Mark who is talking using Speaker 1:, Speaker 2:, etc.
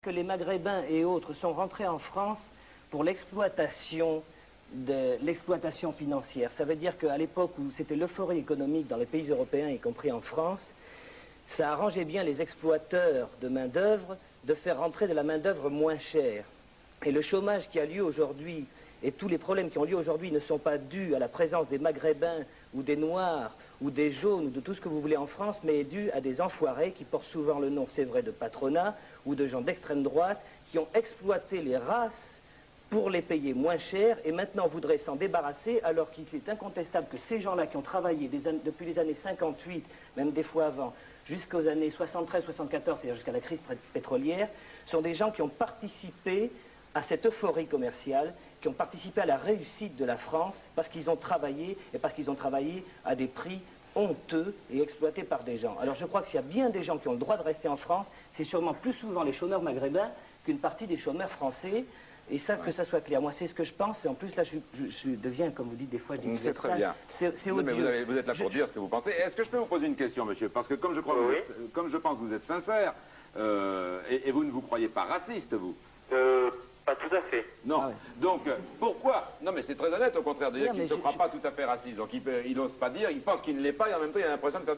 Speaker 1: que les Maghrébins et autres sont rentrés en France pour l'exploitation financière. Ça veut dire qu'à l'époque où c'était l'euphorie économique dans les pays européens, y compris en France, ça arrangeait bien les exploiteurs de main-d'œuvre de faire rentrer de la main-d'œuvre moins chère. Et le chômage qui a lieu aujourd'hui et tous les problèmes qui ont lieu aujourd'hui ne sont pas dus à la présence des Maghrébins ou des Noirs ou des jaunes ou de tout ce que vous voulez en France, mais est dû à des enfoirés qui portent souvent le nom, c'est vrai, de patronat ou de gens d'extrême droite qui ont exploité les races pour les payer moins cher et maintenant voudraient s'en débarrasser alors qu'il est incontestable que ces gens-là qui ont travaillé depuis les années 58, même des fois avant, jusqu'aux années 73-74, c'est-à-dire jusqu'à la crise pétrolière, sont des gens qui ont participé à cette euphorie commerciale, qui ont participé à la réussite de la France parce qu'ils ont travaillé et parce qu'ils ont travaillé à des prix honteux et exploités par des gens. Alors je crois que s'il y a bien des gens qui ont le droit de rester en France, c'est sûrement plus souvent les chômeurs maghrébins qu'une partie des chômeurs français. Et ça, que ça soit clair. Moi, c'est ce que je pense. Et en plus, là, je deviens, comme vous dites, des fois, je dis
Speaker 2: c'est très bien.
Speaker 1: C'est odieux.
Speaker 2: Mais vous êtes là pour dire ce que vous pensez. Est-ce que je peux vous poser une question, monsieur? Parce que comme je pense que vous êtes sincère, et vous ne vous croyez pas raciste, vous?
Speaker 3: Pas tout à fait.
Speaker 2: Non.
Speaker 1: Ah ouais.
Speaker 2: Donc, pourquoi? Non, mais c'est très honnête, au contraire, de dire qu'il ne se croit pas tout à fait raciste. Donc, il n'ose pas dire, il pense qu'il ne l'est pas, et en même temps, il a l'impression de faire